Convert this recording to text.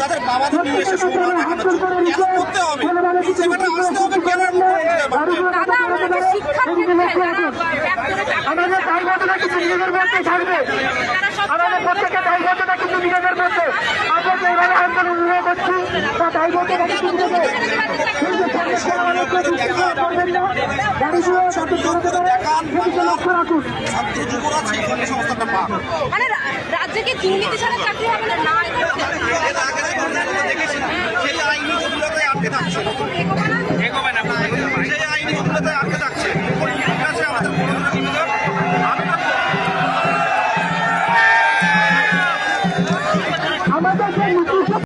তাদের বাবাদের নিয়ে এসে করতে হবে আমাদের দায়বদ্ধতা কিন্তু নিজেদের মধ্যে থাকবে। আমাদের প্রত্যেকের দায়বদ্ধতা কিন্তু নিজেদের মধ্যে। আমরা যে এভাবে আন্দোলন করছি তা দায়বদ্ধতা কিন্তু নিজেদের। মানে রাজ্যে কি দুর্নীতি ছাড়া চাকরি হবে না? সেই আইনি জটিলতায় আটকে থাকছে সেই আইনি জটিলতায় আটকে থাকছে আমাদের